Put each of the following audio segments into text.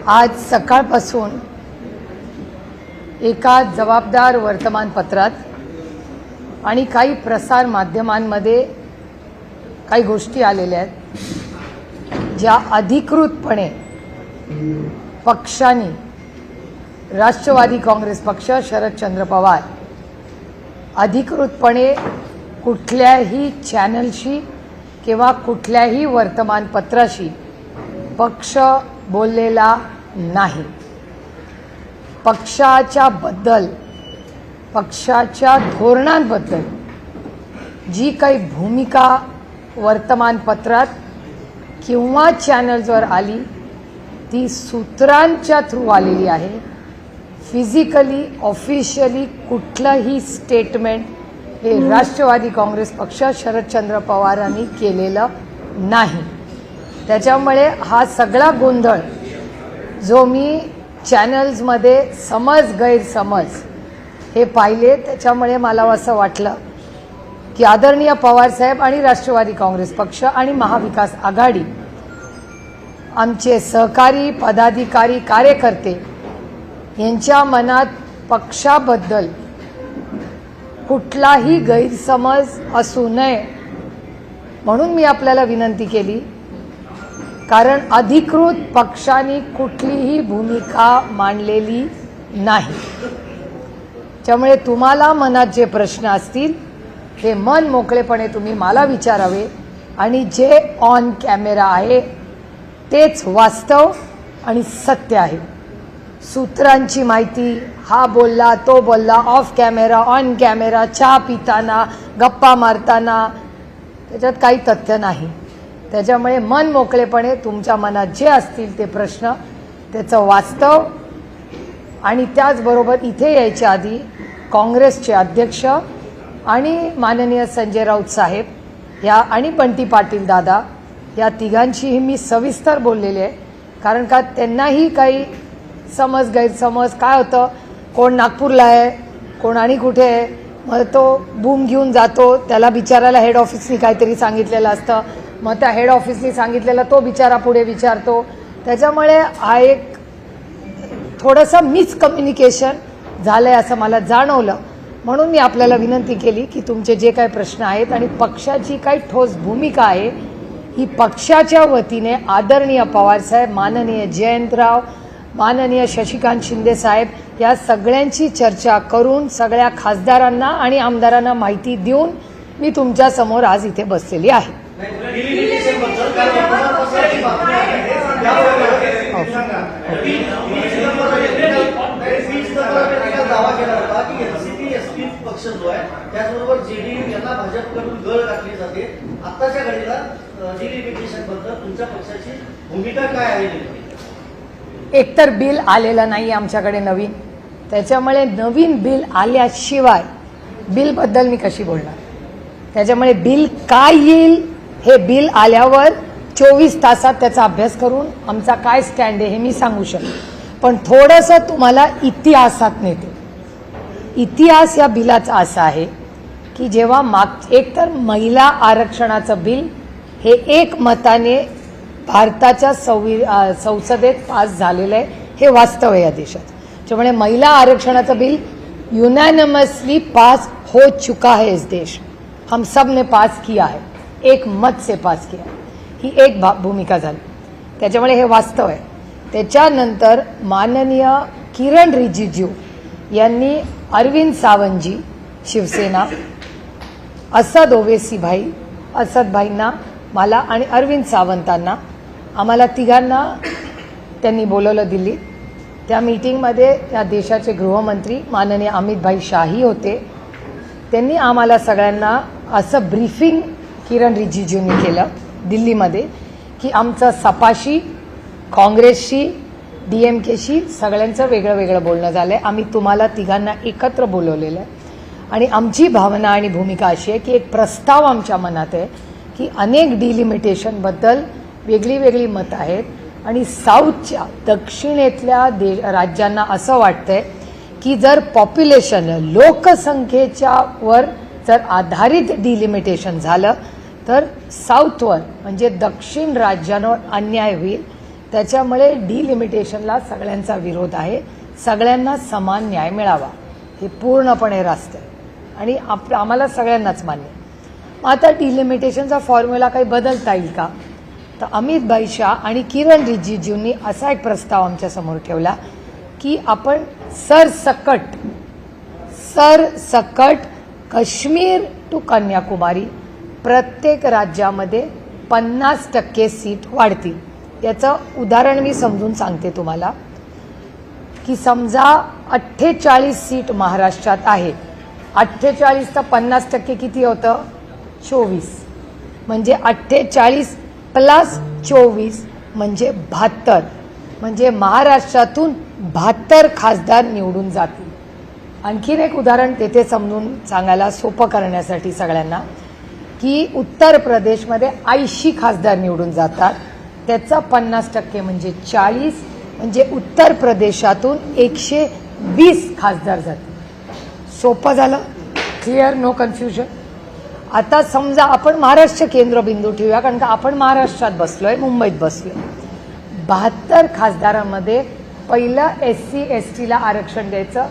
आज सकाळपासून एका जबाबदार वर्तमानपत्रात आणि काही प्रसार माध्यमांमध्ये काही गोष्टी आलेल्या आहेत ज्या अधिकृतपणे पक्षाने राष्ट्रवादी काँग्रेस पक्ष शरदचंद्र पवार अधिकृतपणे कुठल्याही चॅनलशी किंवा कुठल्याही वर्तमानपत्राशी पक्ष बोललेला नाही। पक्षाच्याबद्दल पक्षाच्या धोरणांबद्दल जी काही भूमिका वर्तमानपत्रात किंवा चॅनल्सवर आली ती सूत्रांच्या थ्रू आलेली आहे। फिजिकली ऑफिशियली कुठलंही स्टेटमेंट हे राष्ट्रवादी काँग्रेस पक्ष शरदचंद्र पवारांनी केलेलं नाही। त्याच्यामुळे हा सगळा गोंधळ जो मी चॅनल्समध्ये समज गैरसमज हे पाहिले त्याच्यामुळे मला असं वाटलं की आदरणीय पवार साहेब आणि राष्ट्रवादी काँग्रेस पक्ष आणि महाविकास आघाडी आमचे सहकारी पदाधिकारी कार्यकर्ते यांच्या मनात पक्षाबद्दल कुठलाही गैरसमज असू नये म्हणून मी आपल्याला विनंती केली, कारण अधिकृत पक्षाने कुठलीही भूमिका मांडलेली नाही। त्यामुळे तुम्हाला मनात जे प्रश्न असतील ते मन मोकळेपणे तुम्ही मला विचारावे आणि जे ऑन कॅमेरा आहे तेच वास्तव आणि सत्य आहे। सूत्रांची माहिती, हा बोलला तो बोलला, ऑफ कॅमेरा ऑन कॅमेरा, चहा पिताना गप्पा मारताना, त्याच्यात काही तथ्य नाही। त्याच्यामुळे मन मोकळेपणे तुमच्या मनात जे असतील ते प्रश्न त्याचं वास्तव आणि त्याचबरोबर इथे यायच्या आधी काँग्रेसचे अध्यक्ष आणि माननीय संजय राऊत साहेब या आणि बंटी पाटील दादा या तिघांशीही मी सविस्तर बोललेले आहे, कारण का त्यांनाही काही समज गैरसमज काय होतं, कोण नागपूरला आहे कोण आणि कुठे आहे, मग तो बूम घेऊन जातो, त्याला बिचारायला हेड ऑफिसनी काहीतरी सांगितलेलं असतं, मग त्या हेड ऑफिसनी सांगितलेलं तो बिचारा पुढे विचारतो। त्याच्यामुळे हा एक थोडंसं मिसकम्युनिकेशन झालंय असं मला जाणवलं, म्हणून मी आपल्याला विनंती केली की तुमचे जे काही प्रश्न आहेत आणि पक्षाची काही ठोस भूमिका आहे ही पक्षाच्या वतीने आदरणीय पवारसाहेब, माननीय जयंतराव, माननीय शशिकांत शिंदे साहेब या सगळ्यांची चर्चा करून सगळ्या खासदारांना आणि आमदारांना माहिती देऊन मी तुमच्या समोर आज इथे बसलेली आहे। एकतर बिल आलेलं नाही आमच्याकडे नवीन, त्याच्यामुळे नवीन बिल आल्याशिवाय बिलबद्दल मी कशी बोलणार। त्याच्यामुळे बिल काय येईल हे बिल आल्यावर 24 तासात त्याचा अभ्यास करून आमचा काय स्टँड आहे हे मी सांगू शकतो। पण थोडंसं तुम्हाला इतिहासात नेते। इतिहास या बिलाचा असा आहे की जेव्हा एकतर महिला आरक्षणाचं बिल हे एकमताने भारताच्या संसदेत पास झालेलं आहे, हे वास्तव आहे या देशात। त्यामुळे महिला आरक्षणाचं बिल यूनॅनिमसली पास हो चुका है इस देश, हम सब ने पास किया है, एक मत से पास किया, ही एक भूमिका झाली। त्याच्यामुळे हे वास्तव आहे। त्याच्यानंतर माननीय किरण रिजिजू यांनी अरविंद सावंतजी शिवसेना, असद ओवेसी भाई, असद भाईंना, मला आणि अरविंद सावंतांना आम्हाला तिघांना त्यांनी बोलवलं दिल्लीत। त्या मीटिंगमध्ये त्या देशाचे गृहमंत्री माननीय अमित भाई शाही होते। त्यांनी आम्हाला सगळ्यांना असं ब्रीफिंग किरण रिजिजूंनी केलं दिल्लीमध्ये की आमचं सपाशी, काँग्रेसशी, DMKशी सगळ्यांचं वेगळं वेगळं बोलणं झालं आहे। आम्ही तुम्हाला तिघांना एकत्र बोलवलेलं आहे आणि आमची भावना आणि भूमिका अशी आहे की एक प्रस्ताव आमच्या मनात आहे की अनेक डिलिमिटेशनबद्दल वेगळी वेगळी मतं आहेत आणि साऊथच्या दक्षिणेतल्या राज्यांना असं वाटतंय की जर पॉप्युलेशन लोकसंख्येच्या वर जर आधारित डिलिमिटेशन झालं तर साऊथवर म्हणजे दक्षिण राज्यांवर अन्याय होईल। त्याच्यामुळे डिलिमिटेशनला सगळ्यांचा विरोध आहे. सगळ्यांना समान न्याय मिळावा हे पूर्णपणे रास्त आहे आणि आम्हाला सगळ्यांनाच मान्य. मग आता डिलिमिटेशनचा फॉर्म्युला काही बदलता येईल का? तर अमित भाई शाह आणि किरण रिजिजूंनी असा एक प्रस्ताव आमच्यासमोर ठेवला की आपण सरसकट काश्मीर टू कन्याकुमारी प्रत्येक राज्यामध्ये 50% सीट वाढतील. याचं उदाहरण मी समजून सांगते तुम्हाला की समजा 48 सीट महाराष्ट्रात आहे. 48 तर 50% किती होतं? 24. म्हणजे 48 प्लस 24 म्हणजे 72. म्हणजे महाराष्ट्रातून 72 खासदार निवडून जातील. आणखीन एक उदाहरण तेथे समजून सांगायला सोपं करण्यासाठी सगळ्यांना की उत्तर प्रदेशमध्ये 80 खासदार निवडून जातात. त्याचा 50% म्हणजे 40. म्हणजे उत्तर प्रदेशातून 120 खासदार जातील. सोपं झालं? क्लिअर? No confusion? आता समजा आपण महाराष्ट्र केंद्रबिंदू ठेवूया कारण का आपण महाराष्ट्रात बसलोय, मुंबईत बसलोय. 72 खासदारांमध्ये पहिलं SC ST ला आरक्षण द्यायचं.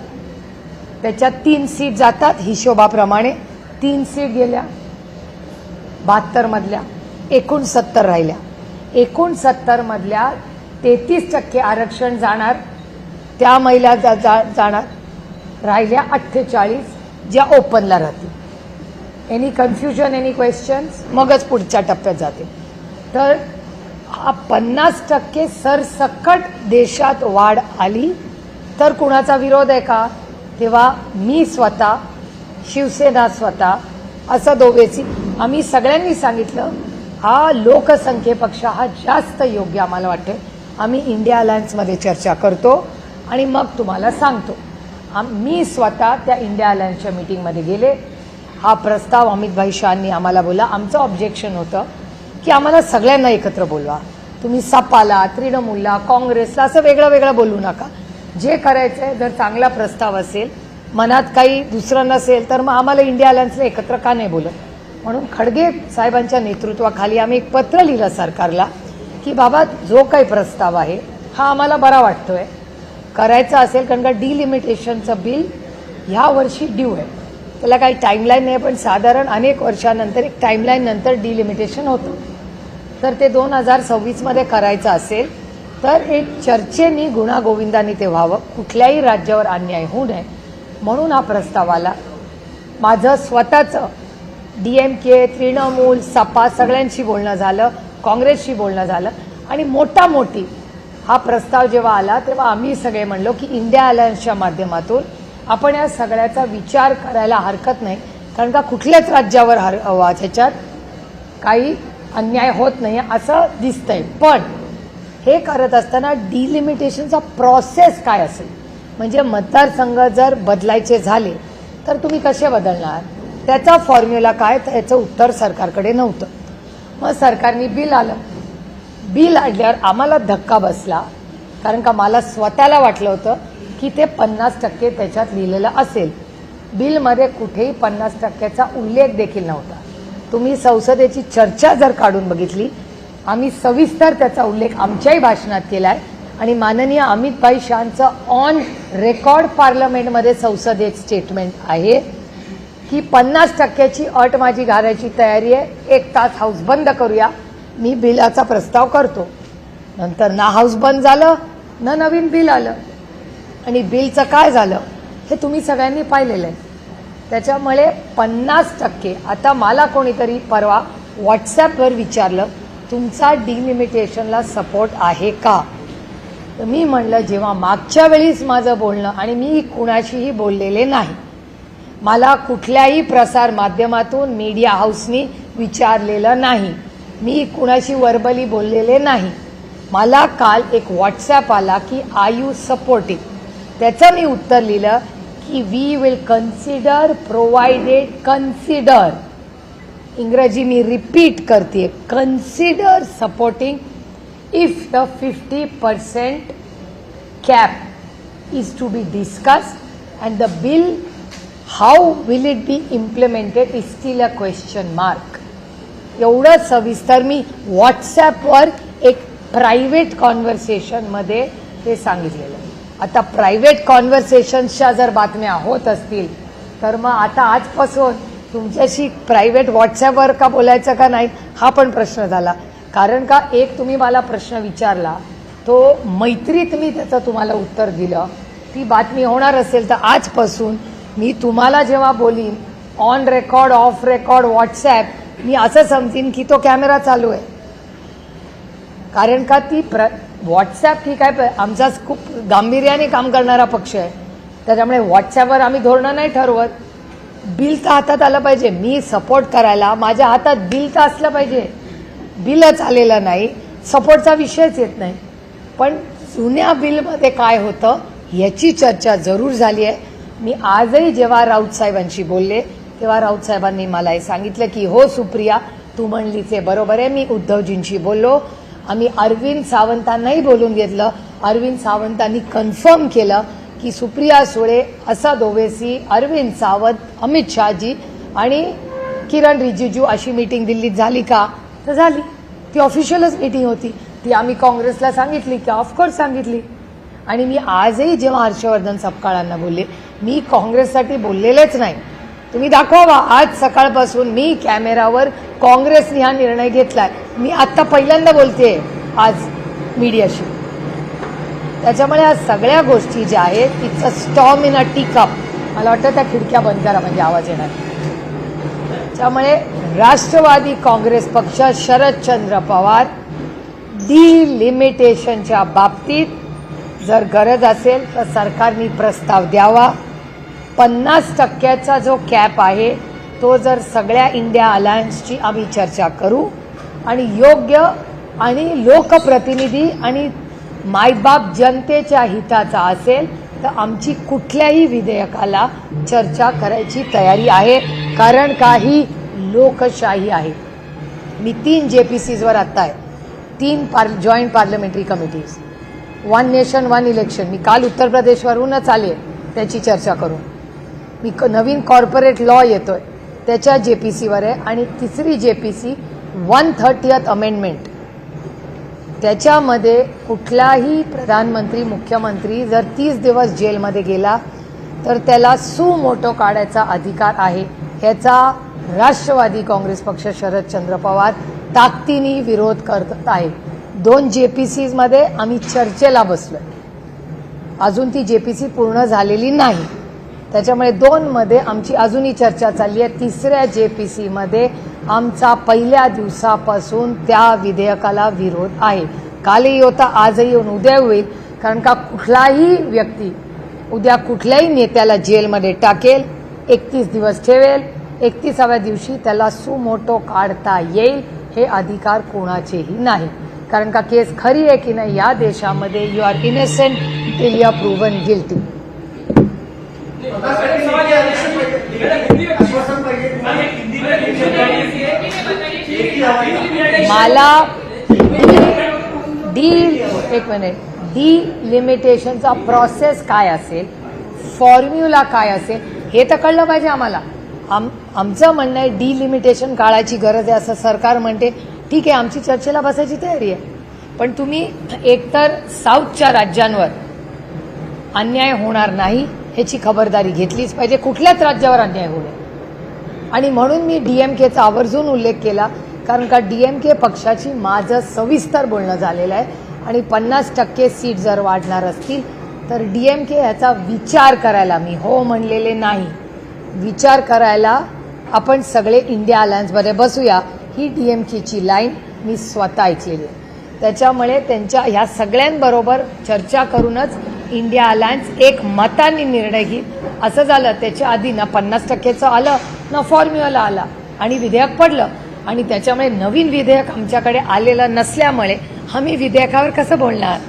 त्याच्यात 3 सीट जातात हिशोबाप्रमाणे. 3 सीट गेल्या 72 मधल्या, एकूण 70 राहिल्या. एकूण 70 मधल्या 33% आरक्षण जाणार, त्या महिला जाणार. राहिल्या 48 ज्या ओपनला राहतील. Any confusion, any questions? मगच पुढच्या टप्प्यात जाते. तर हा 50% सरसकट देशात वाढ आली तर कुणाचा विरोध आहे का? तेव्हा मी स्वतः, शिवसेना स्वतः असं दोघेची आम्ही सगळ्यांनी सांगितलं हा लोकसंख्येपेक्षा हा जास्त योग्य आम्हाला वाटते. आम्ही इंडिया अलायन्समध्ये चर्चा करतो आणि मग तुम्हाला सांगतो. मी स्वतः त्या इंडिया अलायन्सच्या मीटिंगमध्ये गेले. हा प्रस्ताव अमित भाई शाहनी आम्हाला बोला. आमचं ऑब्जेक्शन होतं की आम्हाला सगळ्यांना एकत्र बोलवा. तुम्ही सपाला, तृणमूलला, काँग्रेसला असं वेगळं वेगळं बोलू नका. जे करायचं आहे, जर चांगला प्रस्ताव असेल, मनात काही दुसरं नसेल तर मग आम्हाला इंडिया अलायन्सला एकत्र का नाही बोलत? म्हणून खडगे साहेबांच्या नेतृत्वाखाली आम्ही एक पत्र लिहिलं सरकारला की बाबा जो काही प्रस्ताव आहे हा आम्हाला बरा वाटतोय, करायचा असेल कारण का डिलिमिटेशनचं बिल ह्या वर्षी ड्यू आहे. त्याला काही टाईमलाईन नाही पण साधारण अनेक वर्षानंतर एक टाईमलाईन नंतर डिलिमिटेशन होतं. तर ते 2026 मध्ये करायचं असेल तर एक चर्चेनी गुणागोविंदाने ते व्हावं. कुठल्याही राज्यावर अन्याय होऊ नये म्हणून हा प्रस्ताव आला. माझं स्वतःचं DMK, तृणमूल, सपा सगळ्यांशी बोलणं झालं, काँग्रेसशी बोलणं झालं आणि मोठी हा प्रस्ताव जेव्हा आला तेव्हा आम्ही सगळे म्हणलो की इंडिया अलायन्सच्या माध्यमातून आपण या सगळ्याचा विचार करायला हरकत नाही कारण का कुठल्याच राज्यावर ह्याच्यात काही अन्याय होत नाही असं दिसतंय. पण हे करत असताना डिलिमिटेशनचा प्रोसेस काय असेल, म्हणजे मतदारसंघ जर बदलायचे झाले तर तुम्ही कसे बदलणार, त्याचा फॉर्म्युला काय, तर याचं उत्तर सरकारकडे नव्हतं. मग सरकारने बिल आलं. बिल आणल्यावर आम्हाला धक्का बसला कारण का मला स्वतःला वाटलं होतं की ते 50% त्याच्यात लिहिलेलं असेल. बिलमध्ये कुठेही 50%चा उल्लेख देखील नव्हता. तुम्ही संसदेची चर्चा जर काढून बघितली, आम्ही सविस्तर त्याचा उल्लेख आमच्याही भाषणात केला आहे आणि माननीय अमित भाई शाहचं ऑन रेकॉर्ड पार्लमेंटमध्ये संसदेत स्टेटमेंट आहे की 50%ची अट माझी घालायची तयारी आहे. 1 तास हाऊस बंद करूया, मी बिलाचा प्रस्ताव करतो. नंतर ना हाऊस बंद झालं ना नवीन बिल आलं आणि बिलचं काय झालं हे तुम्ही सगळ्यांनी पाहिलेलं आहे. त्याच्यामुळे 50%. आता मला कोणीतरी परवा व्हॉट्सॲपवर विचारलं तुमचा डिलिमिटेशनला सपोर्ट आहे का, तर मी म्हणलं जेव्हा मागच्या वेळीच माझं बोलणं आणि मी कुणाशीही बोललेले नाही, मला कुठल्याही प्रसार माध्यमातून मीडिया हाऊसनी विचारलेलं नाही, मी कुणाशी वर्बली बोललेले नाही. मला काल एक व्हॉट्सॲप आला की आर यू सपोर्टिंग, त्याचं मी उत्तर लिहिलं की we will consider provided consider, इंग्रजी मी रिपीट करते, consider supporting if the 50% cap is to be discussed and the bill how will it be implemented is still a question mark. एवढं सविस्तर मी व्हॉट्सॲपवर एक प्रायव्हेट कॉन्व्हर्सेशनमध्ये ते सांगितलेलं आहे. आता प्रायव्हेट कॉन्व्हर्सेशन्सच्या जर बातम्या होत असतील तर मग आता आजपासून तुमच्याशी प्रायव्हेट व्हॉट्सॲपवर का बोलायचं का नाही हा पण प्रश्न झाला. कारण का एक तुम्ही मला प्रश्न विचारला तो मैत्रीत मी त्याचं तुम्हाला उत्तर दिलं. ती बातमी होणार असेल तर आजपासून मी तुम्हाला जेव्हा बोलीन on record off record WhatsApp मी असं समजीन की तो कॅमेरा चालू आहे. कारण का ती व्हॉट्सॲप ठीक आहे आमचा खूप गांभीर्याने काम करणारा पक्ष आहे त्याच्यामुळे व्हॉट्सॲपवर आम्ही धोरणं नाही ठरवत. बिल तर हातात आलं पाहिजे. मी सपोर्ट करायला माझ्या हातात बिल तर असलं पाहिजे. बिलच आलेलं नाही सपोर्टचा विषयच येत नाही. पण जुन्या बिलमध्ये काय होतं याची चर्चा जरूर झाली आहे. मी आजही जेव्हा राऊत साहेबांशी बोलले तेव्हा राऊत साहेबांनी मला हे सांगितलं की हो सुप्रिया तू म्हणलीचे बरोबर आहे. मी उद्धवजींशी बोललो. आम्ही अरविंद सावंतांनाही बोलून घेतलं. अरविंद सावंतांनी कन्फर्म केलं की सुप्रिया सुळे, असद ओवेसी, अरविंद सावंत, अमित शहाजी आणि किरण रिजिजू अशी मीटिंग दिल्लीत झाली का तर झाली. ती ऑफिशियलच मीटिंग होती. ती आम्ही काँग्रेसला सांगितली की ऑफकोर्स सांगितली. आणि मी आजही जेव्हा हर्षवर्धन सपकाळांना बोलले मी काँग्रेससाठी बोललेलेच नाही. तुम्ही दाखवा आज सकाळपासून मी कॅमेरावर काँग्रेसने हा निर्णय घेतलाय. मी आत्ता पहिल्यांदा बोलते आज मीडियाशी. त्याच्यामुळे आज सगळ्या गोष्टी ज्या आहेत तिचं storm in a tea cup. मला वाटतं त्या खिडक्या बंद करा म्हणजे आवाज येणार. त्यामुळे राष्ट्रवादी काँग्रेस पक्ष शरदचंद्र पवार डिलिमिटेशनच्या बाबतीत जर गरज असेल तर सरकारने प्रस्ताव द्यावा. 50% जो कॅप आहे तो जर सगळ्या इंडिया अलायन्सची आम्ही चर्चा करू आणि योग्य आणि लोकप्रतिनिधी आणि मायबाप जनतेच्या हिताचा असेल तर आमची कुठल्याही विधेयकाला चर्चा करायची तयारी आहे. कारण काही लोकशाही आहे. मी 3 JPCजवर आत्ता आहे. 3 joint parliamentary committees, 1 nation 1 election. मी काल उत्तर प्रदेशवरूनच आले त्याची चर्चा करून. मी नवीन कॉर्पोरेट लॉ येतोय त्याच्या JPCवर आहे. आणि 3री JPC 130th अमेंडमेंट. त्याच्यामध्ये कुठलाही प्रधानमंत्री मुख्यमंत्री जर 30 दिवस जेलमध्ये गेला तर त्याला सुमोटो काढायचा अधिकार आहे. ह्याचा राष्ट्रवादी काँग्रेस पक्ष शरदचंद्र पवार ताकदीने विरोध करत आहे. 2 JPCमध्ये आम्ही चर्चेला बसलोय. अजून ती JPC पूर्ण झालेली नाही. त्याच्यामुळे 2 मध्ये आमची अजूनही चर्चा चालली आहे. 3ऱ्या JPCमध्ये आमचा पहिल्या दिवसापासून त्या विधेयकाला विरोध आहे. कालही होता आजही येऊन उद्या होईल. कारण का कुठलाही व्यक्ती उद्या कुठल्याही नेत्याला जेलमध्ये टाकेल, 31 दिवस ठेवेल, 31व्या दिवशी त्याला सुमोटो काढता येईल. हे अधिकार कोणाचेही नाही. कारण का केस खरी आहे की नाही या देशामध्ये you are innocent till you are proven guilty. मला डिलिमिटेशनचा प्रोसेस काय असेल, फॉर्म्युला काय असेल हे तर कळलं पाहिजे आम्हाला. आमचं म्हणणं आहे डिलिमिटेशन काळाची गरज आहे असं सरकार म्हणते. ठीक आहे आमची चर्चेला बसायची तयारी आहे. पण तुम्ही एकतर साऊथच्या राज्यांवर अन्याय होणार नाही ह्याची खबरदारी घेतलीच पाहिजे. कुठल्याच राज्यावर अन्याय होऊ नये. आणि म्हणून मी DMKचा आवर्जून उल्लेख केला. कारण का DMK पक्षाची माझं सविस्तर बोलणं झालेलं आहे. आणि 50% सीट जर वाढणार असतील तर DMK ह्याचा विचार करायला, मी हो म्हणलेले नाही, विचार करायला आपण सगळे इंडिया अलायन्समध्ये बसूया. ही DMKची लाईन मी स्वतः ऐकलेली आहे. त्याच्यामुळे त्यांच्या ह्या सगळ्यांबरोबर चर्चा करूनच इंडिया अलायन्स एक मताने निर्णय घेईल. असं झालं त्याच्या आधी ना 50%चं आलं ना फॉर्म्युला आला आणि विधेयक पडलं. आणि त्याच्यामुळे नवीन विधेयक आमच्याकडे आलेलं नसल्यामुळे आम्ही विधेयकावर कसं बोलणार.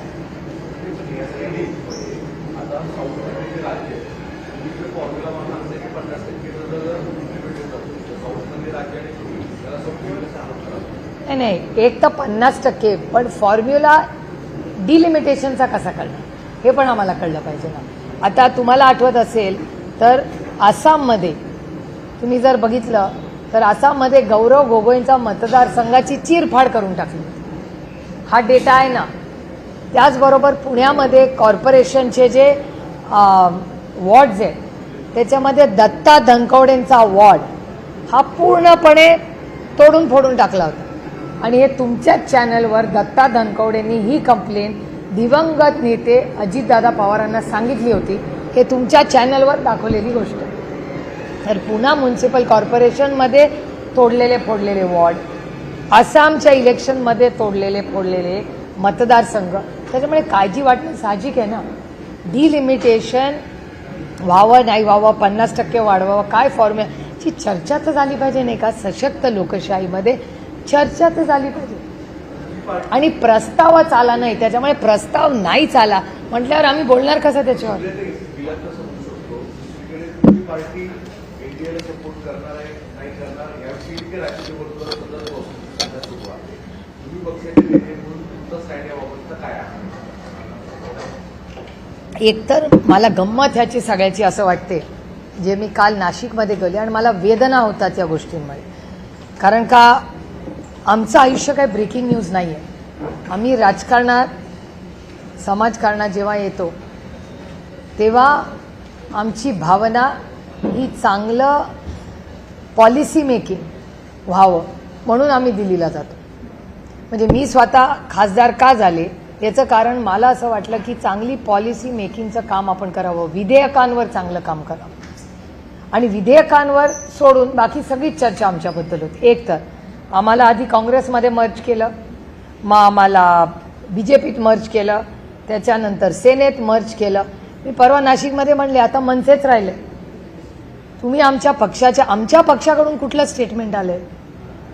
नाही एक तर 50% पण फॉर्म्युला डिलिमिटेशनचा कसा कळणार हे पण आम्हाला कळलं पाहिजे ना. आता तुम्हाला आठवत असेल तर आसाममध्ये तुम्ही जर बघितलं तर आसाममध्ये गौरव गोगोईंचा मतदारसंघाची चीरफाड करून टाकली. हा डेटा आहे ना. त्याचबरोबर पुण्यामध्ये कॉर्पोरेशनचे जे वॉर्ड्स आहेत त्याच्यामध्ये दत्ता धनकवडेंचा वॉर्ड हा पूर्णपणे तोडून फोडून टाकला होता आणि हे तुमच्याच चॅनलवर दत्ता धनकवडेंनी ही कंप्लेंट दिवंगत नेते अजितदादा पवारांना सांगितली होती. हे तुमच्या चॅनलवर दाखवलेली गोष्ट. तर पुणा म्युन्सिपल कॉर्पोरेशनमध्ये तोडलेले फोडलेले वॉर्ड, आसामच्या इलेक्शनमध्ये तोडलेले फोडलेले मतदारसंघ, त्याच्यामुळे काळजी वाटणं साहजिक आहे ना. डिलिमिटेशन व्हावं नाही व्हावं, 50% वाढवावं, काय फॉर्म्युलाची चर्चा तर झाली पाहिजे नाही का. सशक्त लोकशाहीमध्ये चर्चा तर झाली पाहिजे आणि प्रस्तावच आला नाही. त्याच्यामुळे प्रस्ताव नाहीच आला म्हटल्यावर आम्ही बोलणार कसं त्याच्यावर. एकतर मला गंमत ह्याची सगळ्याची असं वाटते, जे मी काल नाशिकमध्ये गेले आणि मला वेदना होतात या गोष्टींमुळे. कारण का आमचं आयुष्य काही ब्रेकिंग न्यूज नाही आहे. आम्ही राजकारणात समाजकारणात जेव्हा येतो तेव्हा आमची भावना ही चांगलं पॉलिसी मेकिंग व्हावं म्हणून आम्ही दिल्लीला जातो. म्हणजे मी स्वतः खासदार का झाले याचं कारण मला असं वाटलं की चांगली पॉलिसी मेकिंगचं काम आपण करावं, विधेयकांवर चांगलं काम करावं आणि विधेयकांवर सोडून बाकी सगळीच चर्चा आमच्याबद्दल होती. एक तर आम्हाला आधी काँग्रेसमध्ये मर्ज केलं, मग आम्हाला बीजेपीत मर्ज केलं, त्याच्यानंतर सेनेत मर्ज केलं. मी परवा नाशिकमध्ये म्हणले आता मनसेच राहिले. तुम्ही आमच्या पक्षाकडून कुठलं स्टेटमेंट आलंय?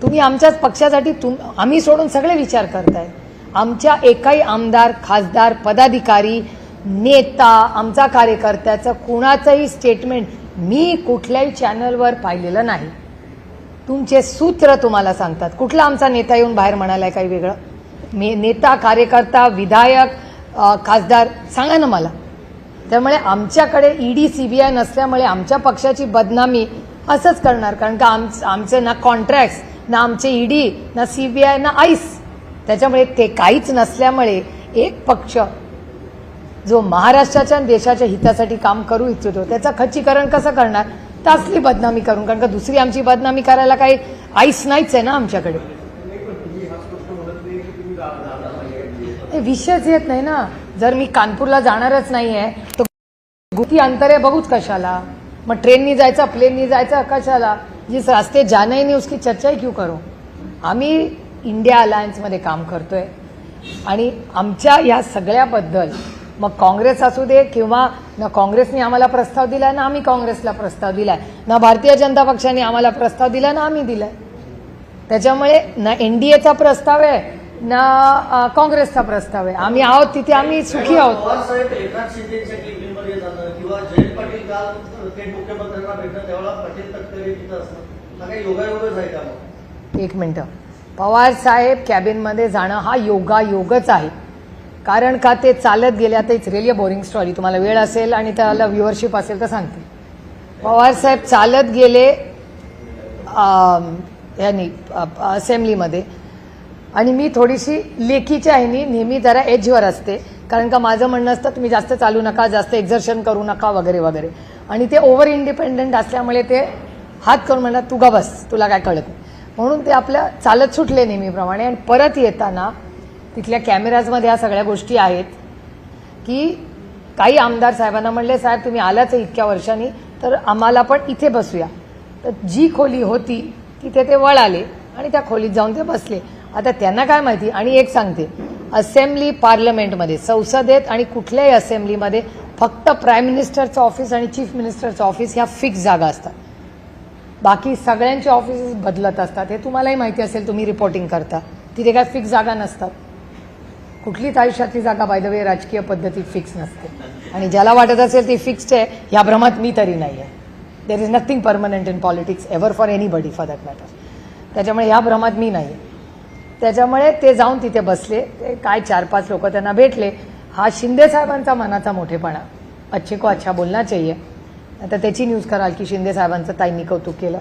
तुम्ही आमच्याच पक्षासाठी आम्ही सोडून सगळे विचार करताय. आमच्या एकाही आमदार, खासदार, पदाधिकारी, नेता, आमचा कार्यकर्त्याचं कुणाचंही स्टेटमेंट मी कुठल्याही चॅनलवर पाहिलेलं नाही. तुमचे सूत्र तुम्हाला सांगतात. कुठला आमचा नेता येऊन बाहेर म्हणालाय काही वेगळं? नेता, कार्यकर्ता, विधायक, खासदार सांगा ना मला. त्यामुळे आमच्याकडे ईडी सीबीआय नसल्यामुळे आमच्या पक्षाची बदनामी असंच करणार. कारण का आमचे ना कॉन्ट्रॅक्ट्स, ना आमचे ईडी, ना सीबीआय, ना आईस. त्याच्यामुळे ते काहीच नसल्यामुळे एक पक्ष जो महाराष्ट्राच्या आणि देशाच्या हितासाठी काम करू इच्छितो त्याचं खच्चीकरण कसं करणार? तर असली बदनामी करून. कारण का दुसरी आमची बदनामी करायला काही आईस नाहीच आहे ना आमच्याकडे. विषयच येत नाही ना. जर मी कानपूरला जाणारच नाही आहे तर किती अंतर आहे बघूच कशाला? मग ट्रेननी जायचं, प्लेननी जायचं कशाला? जिस रास्ते जाना ही नहीं उसकी चर्चा ही क्यों करो? आम्ही इंडिया अलायन्समध्ये काम करतोय आणि आमच्या या सगळ्याबद्दल मग काँग्रेस असू दे किंवा ना काँग्रेसने आम्हाला प्रस्ताव दिलाय ना आम्ही काँग्रेसला प्रस्ताव दिलाय, ना भारतीय जनता पक्षाने आम्हाला प्रस्ताव दिलाय ना आम्ही दिलाय. त्याच्यामुळे ना एनडीएचा प्रस्ताव आहे ना काँग्रेसचा प्रस्ताव आहे. आम्ही आहोत तिथे आम्ही सुखी आहोत. एक मिनिट. पवार साहेब कॅबिनमध्ये जाणं हा योगायोगच आहे. कारण का ते चालत गेले. आता it's really a boring story. तुम्हाला वेळ असेल आणि त्याला व्ह्युअरशिप असेल तर सांगते. पवार साहेब चालत गेले यांनी असेंब्लीमध्ये आणि मी थोडीशी लेखीच्या ह्यानी नेहमी जरा एजवर असते. कारण का माझं म्हणणं असतं तुम्ही जास्त चालू नका, जास्त एक्झर्शन करू नका वगैरे वगैरे. आणि ते ओव्हर इंडिपेंडंट असल्यामुळे ते हात करून म्हणतात तू गा बस, तुला काय कळत नाही. म्हणून ते आपल्या चालत सुटले नेहमीप्रमाणे. आणि परत येताना तिथल्या कॅमेराजमध्ये ह्या सगळ्या गोष्टी आहेत की काही आमदार साहेबांना म्हणले साहेब तुम्ही आलाच इतक्या वर्षांनी तर आम्हाला पण इथे बसूया. तर जी खोली होती तिथे ते वळाले आणि त्या खोलीत जाऊन ते बसले. आता त्यांना काय माहिती. आणि एक सांगते, असेंब्ली पार्लमेंटमध्ये, संसदेत आणि कुठल्याही असेंब्लीमध्ये फक्त प्राईम मिनिस्टरचं ऑफिस आणि चीफ मिनिस्टरचं ऑफिस ह्या फिक्स जागा असतात. बाकी सगळ्यांचे ऑफिसेस बदलत असतात. हे तुम्हालाही माहिती असेल, तुम्ही रिपोर्टिंग करता. तिथे काय फिक्स जागा नसतात. कुठलीच आयुष्यातली जागा बाय द वे राजकीय पद्धतीत फिक्स नसते. आणि ज्याला वाटत असेल ती फिक्स्ड आहे ह्या भ्रमात मी तरी नाही आहे. There is nothing permanent in politics ever for anybody for that matter. त्याच्यामुळे ह्या भ्रमात मी नाही आहे. त्याच्यामुळे ते जाऊन तिथे बसले. ते काय 4-5 लोक त्यांना भेटले. हा शिंदे साहेबांचा मनाचा मोठेपणा. अच्छे को अच्छा बोलना चाहिए. आता त्याची न्यूज कराल की शिंदे साहेबांचं ताईंनी कौतुक केलं.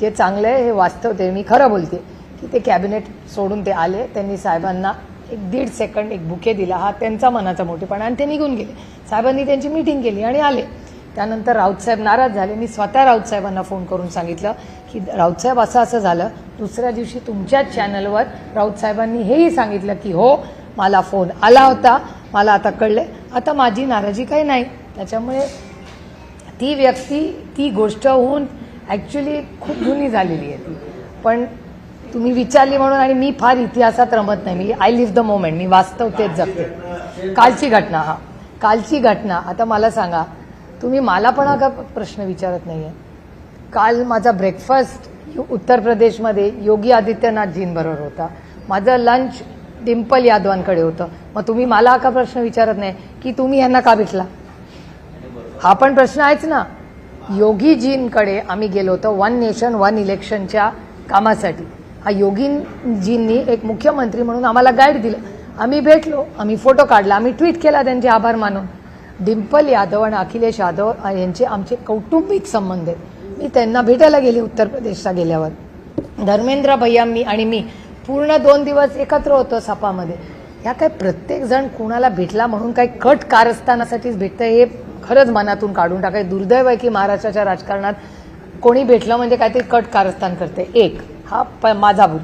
जे चांगलं आहे हे वास्तव ते मी खरं बोलते की ते कॅबिनेट सोडून ते आले. त्यांनी साहेबांना एक 1.5 सेकंड एक बुके दिला, हा त्यांचा मनाचा मोठेपणा, आणि ते निघून गेले. साहेबांनी त्यांची मीटिंग केली आणि आले. त्यानंतर राऊतसाहेब नाराज झाले. मी स्वतः राऊतसाहेबांना फोन करून सांगितलं की राऊतसाहेब असं असं झालं. दुसऱ्या दिवशी तुमच्याच चॅनलवर राऊतसाहेबांनी हेही सांगितलं की हो मला फोन आला होता, मला आता कळले, आता माझी नाराजी काही नाही. त्याच्यामुळे ती व्यक्ती, ती गोष्ट होऊन ॲक्च्युली खूप जुनी झालेली आहे ती. पण तुम्ही विचारली म्हणून, आणि मी फार इतिहासात रमत नाही, मी आय लिव्ह द मोमेंट, मी वास्तव तेच जगते. कालची घटना, कालची घटना. आता मला सांगा, तुम्ही मला पण हा प्रश्न विचारत नाही आहे. काल माझा ब्रेकफास्ट उत्तर प्रदेशमध्ये योगी आदित्यनाथजींबरोबर होता, माझं लंच डिंपल यादवांकडे होतं. मग तुम्ही मला हा प्रश्न विचारत नाही की तुम्ही यांना का भेटला? हा पण प्रश्न आहेच ना. योगीजींकडे आम्ही गेलो होतो वन नेशन वन इलेक्शनच्या कामासाठी. हा योगीजींनी एक मुख्यमंत्री म्हणून आम्हाला गाईड दिलं, आम्ही भेटलो, आम्ही फोटो काढला, आम्ही ट्विट केला त्यांचे आभार मानून. डिंपल यादव आणि अखिलेश यादव यांचे आमचे कौटुंबिक संबंध आहेत. मी त्यांना भेटायला गेले उत्तर प्रदेशला गेल्यावर. धर्मेंद्र भैया आणि मी पूर्ण 2 दिवस एकत्र होतो सपामध्ये. ह्या काय प्रत्येकजण कुणाला भेटला म्हणून काही कट कारस्थानासाठीच भेटतं हे खरंच मनातून काढून टाकाय. दुर्दैव आहे की महाराष्ट्राच्या राजकारणात कोणी भेटलं म्हणजे काहीतरी कट कारस्थान करते. एक हा माझा भूल.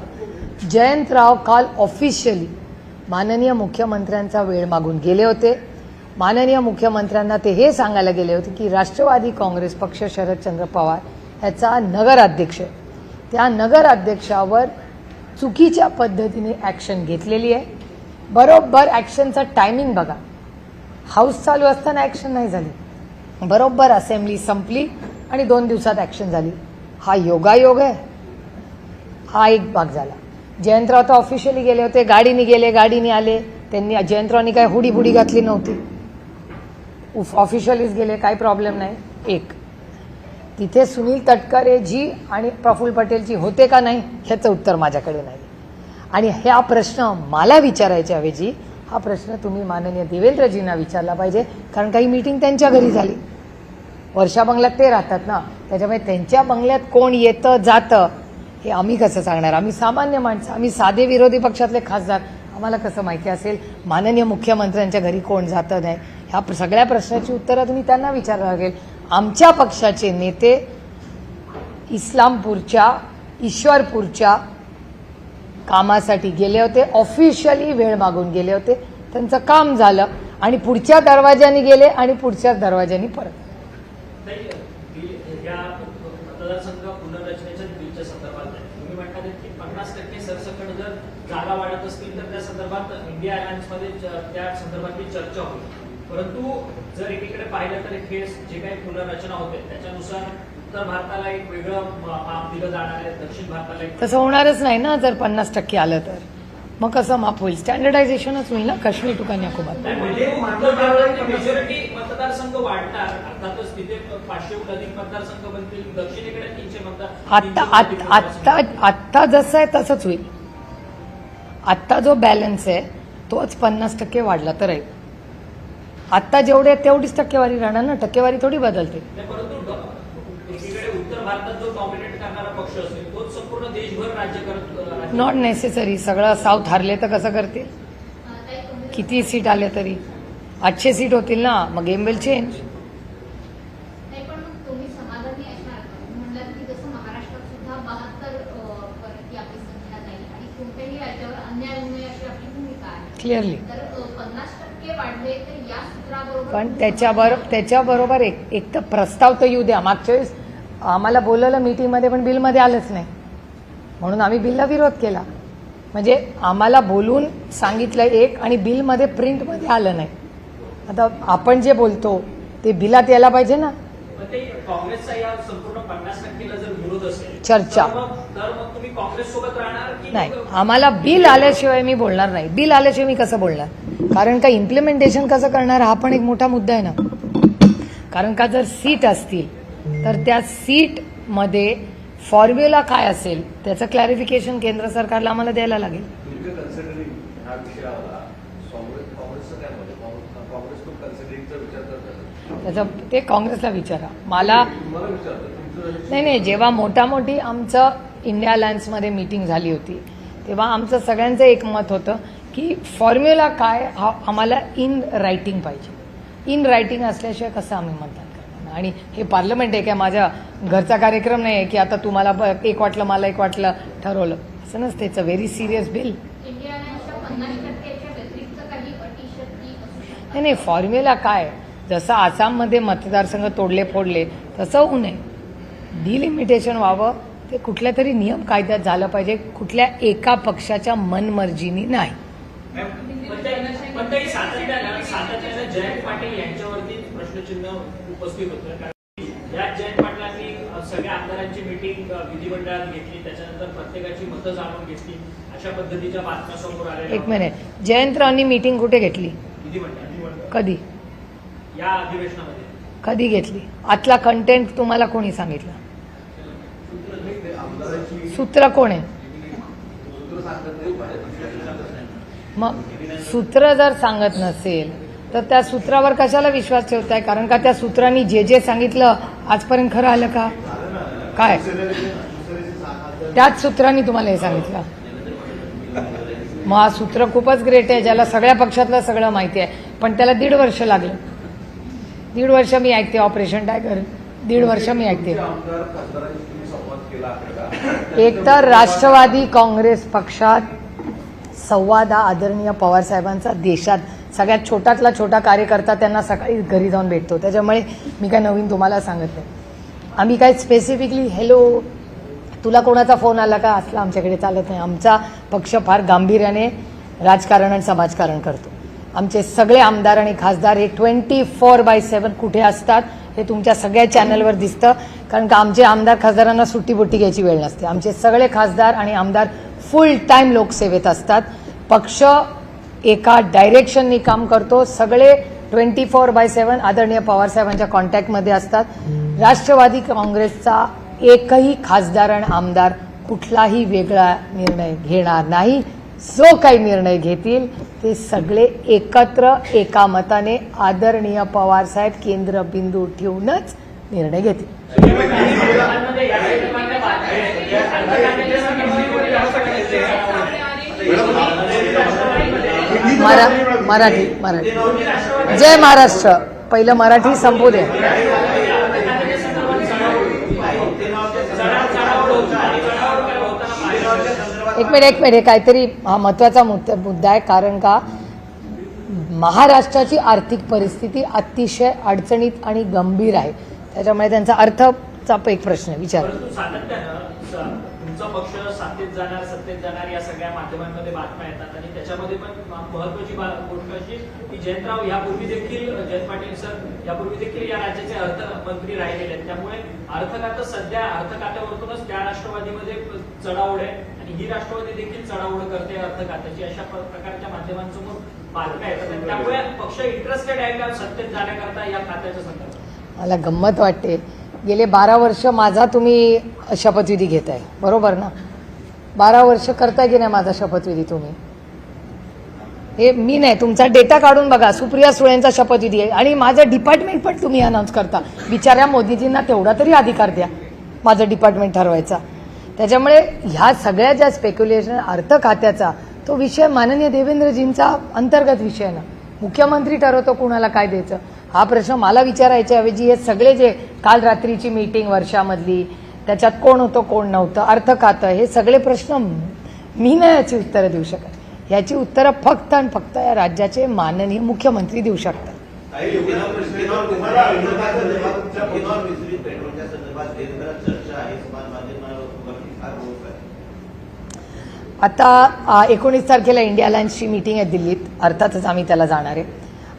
जयंतराव काल ऑफिशियली माननीय मुख्यमंत्र्यांचा वेळ मागून गेले होते. माननीय मुख्यमंत्र्यांना ते हे सांगायला गेले होते की राष्ट्रवादी काँग्रेस पक्ष शरदचंद्र पवार ह्याचा नगराध्यक्ष, त्या नगराध्यक्षावर चुकीच्या पद्धतीने ॲक्शन घेतलेली आहे. बरोबर ॲक्शनचा टायमिंग बघा, हाऊस चालू असताना ॲक्शन नाही झाली, बरोबर असेंब्ली संपली आणि 2 दिवसात ॲक्शन झाली. हा योगायोग आहे. हा एक भाग झाला. जयंतराव तर ऑफिशियली गेले होते, गाडीने गेले, गाडीने आले. त्यांनी जयंतरावनी काय हुडी बुडी घातली नव्हती, ऑफिशियलीच गेले, काही प्रॉब्लेम नाही. एक तिथे सुनील तटकरेजी आणि प्रफुल्ल पटेलजी होते का नाही ह्याचं उत्तर माझ्याकडे नाही. आणि हा प्रश्न मला विचारायच्या ऐवजी हा प्रश्न तुम्ही माननीय देवेंद्रजींना विचारला पाहिजे, कारण काही मीटिंग त्यांच्या घरी झाली. वर्षा बंगल्यात ते राहतात ना, त्याच्यामुळे त्यांच्या बंगल्यात कोण येतं जातं हे आम्ही कसं सांगणार? आम्ही सामान्य माणसं, आम्ही साधे विरोधी पक्षातले खासदार, आम्हाला कसं माहिती असेल माननीय मुख्यमंत्र्यांच्या घरी कोण जातं नाही? ह्या सगळ्या प्रश्नाची उत्तरं तुम्ही त्यांना विचारावं लागेल. आमच्या पक्षाचे नेते इस्लामपूरच्या, ईश्वरपूरच्या कामासाठी गेले होते, ऑफिशियली वेळ मागून गेले होते, त्यांचं काम झालं आणि पुढच्या दरवाज्याने गेले आणि पुढच्या दरवाज्याने परत. मतदारसंघ पुनर्रचनेच्या बिलच्या संदर्भात तुम्ही म्हणतात की 50% सरसकट जर जागा वाढत असतील तर त्या संदर्भात इंडिया अलायन्समध्ये त्या संदर्भातली चर्चा होईल. परंतु जर एकीकडे पाहिलं तर हे जे काही पुनर्रचना होते त्याच्यानुसार उत्तर भारताला एक वेगळं माप दिलं जाणार आहे, दक्षिण भारताला एक. तसं होणारच नाही ना. जर 50% आलं तर मग कसं माप होईल? स्टँडर्डायझेशनच होईल ना, काश्मीर टू कन्याकुमारी. मेजॉरिटी मतदारसंघ वाढणार, अर्थातच तिथे 500 अधिक मतदारसंघ बनतील, दक्षिणेकडे 300 मतदार. आत्ता जसं आहे तसंच होईल. आत्ता जो बॅलन्स आहे तोच 50% वाढला तर आहे. आत्ता जेवढे तेवढीच टक्केवारी राहणार ना, टक्केवारी थोडी बदलते. परंतु एकीकडे उत्तर भारतात जो डॉमिनेट करणारा पक्ष असेल तोच संपूर्ण देशभर राज्य करत. Not necessary. सगळं साऊथ हारले तर कसं करतील? किती सीट आले तरी 800 सीट होतील ना, मग गेम विल चेंज. क्लिअरली. पण त्याच्याबरोबर एक तर प्रस्ताव तर येऊ द्या. मागच्या वेळेस आम्हाला बोलवलं मीटिंगमध्ये पण बिलमध्ये आलंच नाही, म्हणून आम्ही बिलला विरोध केला. म्हणजे आम्हाला बोलून सांगितलं एक आणि बिलमध्ये प्रिंटमध्ये आलं नाही. आता आपण जे बोलतो ते बिलात यायला पाहिजे ना. काँग्रेसचा या संपूर्ण 50%ला जर विरोध असेल चर्चा तर मग तुम्ही काँग्रेस सोबत राहणार की नाही? आम्हाला बिल आल्याशिवाय मी बोलणार नाही. बिल आल्याशिवाय मी कसं बोलणार? कारण का इम्प्लिमेंटेशन कसं करणार हा पण एक मोठा मुद्दा आहे ना. कारण का जर सीट असतील तर त्या सीटमध्ये फॉर्म्युला काय असेल त्याचं क्लॅरिफिकेशन केंद्र सरकारला आम्हाला द्यायला लागेल. त्याचा ते काँग्रेसला विचारा, मला नाही. जेव्हा मोठी आमचं इंडिया अलायन्समध्ये मीटिंग झाली होती तेव्हा आमचं सगळ्यांचं एक मत होतं की फॉर्म्युला काय हा आम्हाला इन रायटिंग पाहिजे. इन रायटिंग असल्याशिवाय कसं आम्ही मतदान करणार. आणि हे पार्लमेंट आहे काय माझ्या घरचा कार्यक्रम नाही आहे की आता तुम्हाला एक वाटलं मला एक वाटलं ठरवलं असं नसतं. It's a very serious bill. नाही फॉर्म्युला काय, जसं आसाममध्ये मतदारसंघ तोडले फोडले तसं होऊ नये. डिलिमिटेशन व्हावं ते कुठल्या तरी नियम कायद्यात झालं पाहिजे, कुठल्या एका पक्षाच्या मनमर्जीनी नाही. पण तरी सातत्यानं जयंत पाटील यांच्यावरती प्रश्नचिन्ह उपस्थित होतं. कारण या जयंत पाटलांनी सगळ्या आमदारांची मीटिंग विधिमंडळात घेतली, त्याच्यानंतर प्रत्येकाची मतं जाणून घेतली, अशा पद्धतीच्या बातम्या समोर आल्या. एक मिनिट, जयंतरावांनी मीटिंग कुठे घेतली? विधिमंडळ. कधी? या अधिवेशनामध्ये. कधी घेतली? आतला कंटेंट तुम्हाला कोणी सांगितलं? सूत्र कोण आहे? मग सूत्र जर सांगत नसेल तर त्या सूत्रावर कशाला विश्वास ठेवताय? कारण का त्या सूत्रांनी जे जे सांगितलं आजपर्यंत खरं आलं का? काय त्याच सूत्रांनी तुम्हाला हे सांगितलं? मग हा सूत्र खूपच ग्रेट आहे, ज्याला सगळ्या पक्षातलं सगळं माहिती आहे. पण त्याला 1.5 वर्ष लागलं. 1.5 वर्ष मी ऐकते ऑपरेशन टायगर. 1.5 वर्ष मी ऐकते. एक तर राष्ट्रवादी काँग्रेस पक्षात संवाद हा आदरणीय पवार साहेबांचा देशात सगळ्यात छोटातला छोटा कार्यकर्ता त्यांना सकाळी घरी जाऊन भेटतो. त्याच्यामुळे मी काय नवीन तुम्हाला सांगत नाही. आम्ही काय स्पेसिफिकली हॅलो तुला कोणाचा फोन आला का असला आमच्याकडे चालत नाही. आमचा पक्ष फार गांभीर्याने राजकारण आणि समाजकारण करतो. आमचे सगळे आमदार आणि खासदार हे 24/7 कुठे असतात हे तुमच्या सगळ्या चॅनलवर दिसतं. कारण का आमचे आमदार खासदारांना सुट्टी बुट्टी घ्यायची वेळ नसते. आमचे सगळे खासदार आणि आमदार फुल टाईम लोकसेवेत असतात. पक्ष एका डायरेक्शननी काम करतो. सगळे 24/7 आदरणीय पवारसाहेबांच्या कॉन्टॅक्टमध्ये असतात. राष्ट्रवादी काँग्रेसचा एकही खासदार आणि आमदार कुठलाही वेगळा निर्णय घेणार नाही. जो काही निर्णय घेतील ते सगळे एकत्र एका मताने आदरणीय पवारसाहेब केंद्रबिंदू ठेवूनच निर्णय घेतील. मराठी मराठी जय महाराष्ट्र. पहिलं मराठी संपू दे. एक मिनिट काहीतरी हा महत्वाचा मुद्दा आहे. कारण का महाराष्ट्राची आर्थिक परिस्थिती अतिशय अडचणीत आणि गंभीर आहे. त्याच्यामुळे त्यांचा अर्थचा एक प्रश्न विचार. तुमचा पक्ष सत्तेत जाणार या सगळ्या माध्यमांमध्ये बातम्या येतात आणि त्याच्यामध्ये पण महत्वाची गोष्ट अशी की जयंतराव यापूर्वी देखील जयंत पाटील सर यापूर्वी देखील या राज्याचे अर्थमंत्री राहिलेले आहेत. त्यामुळे अर्थखातं सध्या अर्थखात्यावरतूनच त्या राष्ट्रवादीमध्ये चढाओढ आहे आणि ही राष्ट्रवादी देखील चढाओढ करते अर्थखात्याची. अशा प्रकारच्या माध्यमांसमोर बातम्या येतात. त्यामुळे पक्ष इंटरेस्टेड आहे का सत्तेत जाण्याकरता या खात्याच्या संदर्भात? मला गंमत वाटते. गेले 12 वर्ष माझा तुम्ही शपथविधी घेताय बरोबर ना? 12 वर्ष करताय की नाही माझा शपथविधी तुम्ही? हे मी नाही, तुमचा डेटा काढून बघा. सुप्रिया सुळेंचा शपथविधी आहे आणि माझं डिपार्टमेंट पण तुम्ही अनाऊन्स करता. बिचाऱ्या मोदीजींना तेवढा तरी अधिकार द्या माझं डिपार्टमेंट ठरवायचा. त्याच्यामुळे ह्या सगळ्या ज्या स्पेक्युलेशन अर्थ खात्याचा तो विषय माननीय देवेंद्रजींचा अंतर्गत विषय ना. मुख्यमंत्री ठरवतो कुणाला काय द्यायचं. हा प्रश्न मला विचारायच्या ऐवजी हे सगळे जे काल रात्रीची मीटिंग वर्षामधली त्याच्यात कोण होतं कोण नव्हतं अर्थ खातं हे सगळे प्रश्न मी नाही याची उत्तरं देऊ शकत. याची उत्तरं फक्त आणि फक्त या राज्याचे माननीय मुख्यमंत्री देऊ शकतात. आता 19 तारखेला इंडिया अलायन्सची मीटिंग आहे दिल्लीत. अर्थातच आम्ही त्याला जाणार आहे.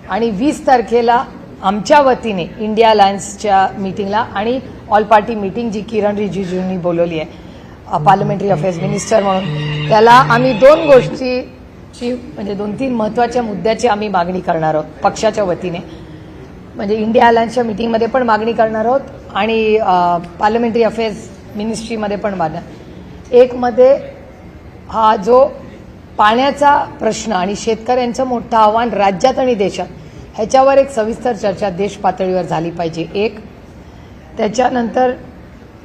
आणि 20 तारखेला आमच्या वतीने इंडिया अलायन्सच्या मीटिंगला आणि ऑल पार्टी मीटिंग जी किरण रिजिजूंनी बोलवली आहे पार्लमेंटरी अफेअर्स मिनिस्टर म्हणून, त्याला आम्ही 2 गोष्टीची म्हणजे 2-3 महत्त्वाच्या मुद्द्याची आम्ही मागणी करणार आहोत पक्षाच्या वतीने. म्हणजे इंडिया अलायन्सच्या मीटिंगमध्ये पण मागणी करणार आहोत आणि पार्लमेंटरी अफेअर्स मिनिस्ट्रीमध्ये पण मागणार. एक मध्ये हा जो पाण्याचा प्रश्न आणि शेतकऱ्यांचं मोठं आव्हान राज्यात आणि देशात ह्याच्यावर एक सविस्तर चर्चा देश पातळीवर झाली पाहिजे. एक त्याच्यानंतर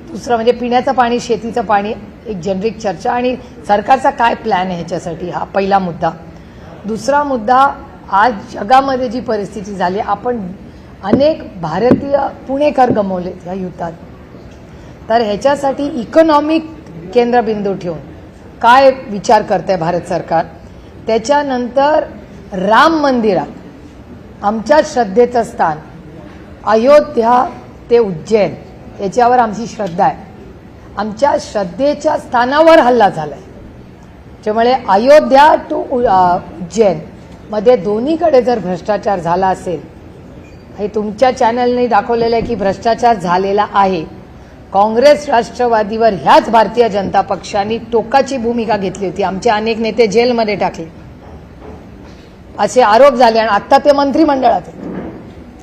दुसरं म्हणजे पिण्याचं पाणी शेतीचं पाणी एक जेनरिक चर्चा आणि सरकारचा काय प्लॅन आहे ह्याच्यासाठी हा पहिला मुद्दा. दुसरा मुद्दा, आज जगामध्ये जी परिस्थिती झाली, आपण अनेक भारतीय पुणेकर गमावले या युद्धात. तर ह्याच्यासाठी इकॉनॉमिक केंद्रबिंदू ठेवून काय विचार करते भारत सरकार. त्याच्यानंतर राम मंदिरात आमच्या श्रद्धेचं स्थान, अयोध्या ते उज्जैन याच्यावर आमची श्रद्धा आहे. आमच्या श्रद्धेच्या स्थानावर हल्ला झालाय. त्यामुळे अयोध्या टू उज्जैन मध्ये दोन्हीकडे जर भ्रष्टाचार झाला असेल, हे तुमच्या चॅनलने दाखवलेलं आहे की भ्रष्टाचार झालेला आहे. काँग्रेस राष्ट्रवादीवर ह्याच भारतीय जनता पक्षाने टोकाची भूमिका घेतली होती. आमचे अनेक नेते जेलमध्ये टाकले, असे आरोप झाले आणि आता ते मंत्रिमंडळात आहेत.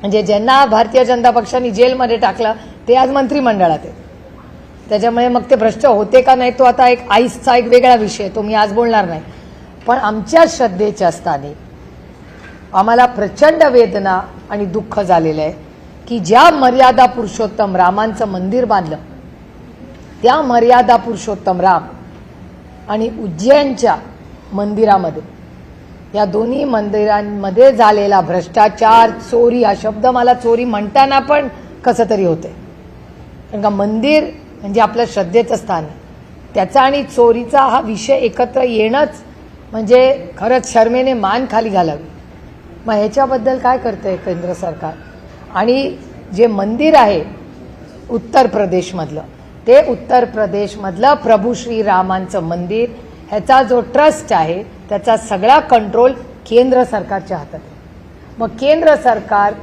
म्हणजे ज्यांना भारतीय जनता पक्षाने जेलमध्ये टाकलं ते आज मंत्रिमंडळात आहेत. त्याच्यामुळे मग ते भ्रष्ट होते का नाही तो आता एक आईसचा एक वेगळा विषय, तो मी आज बोलणार नाही. पण आमच्या श्रद्धेच्या स्थानी आम्हाला प्रचंड वेदना आणि दुःख झालेलं आहे की ज्या मर्यादा पुरुषोत्तम रामांचं मंदिर बांधलं, त्या मर्यादा पुरुषोत्तम राम आणि उज्जैनच्या मंदिरामध्ये, या दोन्ही मंदिरांमध्ये झालेला भ्रष्टाचार, चोरी, हा शब्द मला चोरी म्हणताना पण कसं तरी होते. कारण का मंदिर म्हणजे आपलं श्रद्धेचं स्थान आहे, त्याचा आणि चोरीचा हा विषय एकत्र येणंच म्हणजे खरंच शर्मेने मान खाली घालावी. मग ह्याच्याबद्दल काय करतंय केंद्र सरकार. आणि जे मंदिर आहे उत्तर प्रदेशमधलं, ते उत्तर प्रदेशमधलं प्रभू श्रीरामांचं मंदिर, ह्याचा जो ट्रस्ट आहे त्याचा सगळा कंट्रोल केंद्र सरकारच्या हातात आहे. मग केंद्र सरकार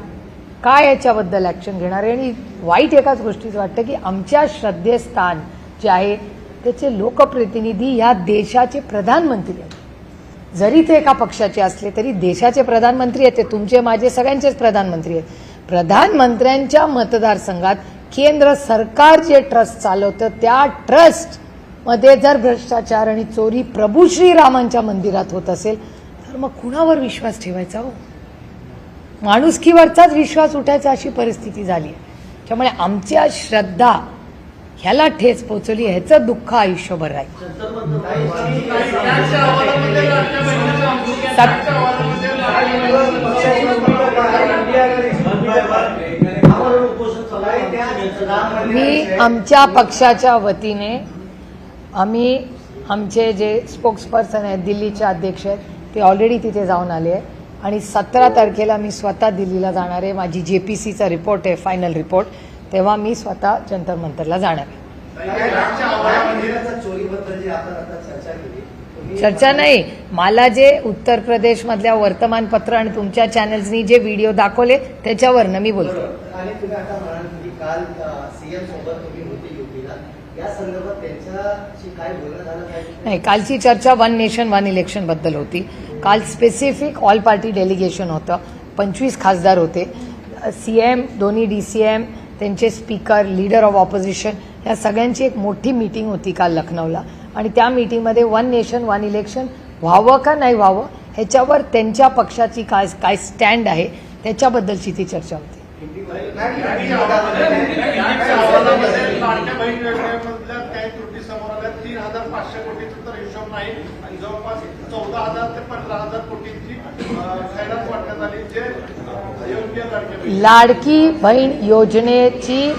काय याच्याबद्दल ॲक्शन घेणार आहे. आणि वाईट एकाच गोष्टीचं वाटतं की आमच्या श्रद्धेस्थान जे आहे त्याचे लोकप्रतिनिधी ह्या देशाचे प्रधानमंत्री आहेत. जरी ते एका पक्षाचे असले तरी देशाचे प्रधानमंत्री आहेत. ते तुमचे माझे सगळ्यांचेच प्रधानमंत्री आहेत. प्रधानमंत्र्यांच्या मतदारसंघात केंद्र सरकार जे ट्रस्ट चालवतं, त्या ट्रस्टमध्ये जर भ्रष्टाचार आणि चोरी प्रभू श्रीरामांच्या मंदिरात होत असेल तर मग कुणावर विश्वास ठेवायचा हो. माणुसकीवरचाच विश्वास उठायचा अशी परिस्थिती झाली आहे. त्यामुळे आमच्या श्रद्धा ह्याला ठेच पोचवली, ह्याचं दुःख आयुष्यभर राहील. मी आमच्या पक्षाच्या वतीने आम्ही आमचे जे स्पोक्सपर्सन आहेत, दिल्लीचे अध्यक्ष आहेत, ते ऑलरेडी तिथे जाऊन आले आहे. आणि 17 तारखेला मी स्वतः दिल्लीला जाणार आहे. माझी JPCचा रिपोर्ट आहे, फायनल रिपोर्ट, तेव्हा मी स्वतः जंतर मंतरला जाणार आहे. चर्चा नाही, मला जे उत्तर प्रदेशमधल्या वर्तमानपत्र आणि तुमच्या चॅनल्सनी जे व्हिडिओ दाखवले त्याच्यावरनं मी बोलतो. नाही, कालची चर्चा वन नेशन वन इलेक्शन बद्दल होती. काल स्पेसिफिक ऑल पार्टी डेलिगेशन होतं, 25 खासदार होते, CM, दोन्ही DCM, त्यांचे स्पीकर, लीडर ऑफ ऑपोजिशन, या सगळ्यांची एक मोठी मीटिंग होती काल लखनौला. आणि त्या मीटिंगमध्ये वन नेशन वन इलेक्शन व्हावं का नाही व्हावं ह्याच्यावर त्यांच्या पक्षाची काय स्टँड आहे त्याच्याबद्दलची ती चर्चा होती. लाडकी बहीण योजनेची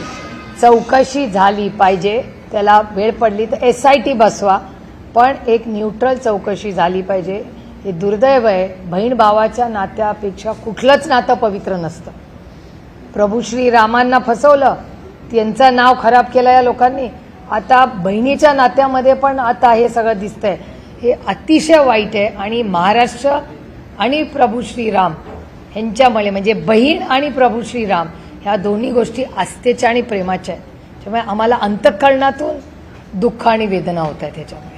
चौकशी झाली पाहिजे. त्याला वेळ पडली तर SIT बसवा, पण एक न्यूट्रल चौकशी झाली पाहिजे. हे दुर्दैव आहे, बहीण भावाच्या नात्यापेक्षा कुठलंच नातं पवित्र नसतं. प्रभू श्रीरामांना फसवलं, त्यांचं नाव खराब केलं या लोकांनी. आता बहिणीच्या नात्यामध्ये पण आता हे सगळं दिसतंय. हे अतिशय वाईट आहे. आणि महाराष्ट्र आणि प्रभू श्रीराम ह्यांच्यामुळे, म्हणजे बहीण आणि प्रभू श्रीराम ह्या दोन्ही गोष्टी आस्थेच्या आणि प्रेमाच्या आहेत. त्यामुळे आम्हाला अंतःकरणातून दुःख आणि वेदना होत आहेत ह्याच्यामुळे.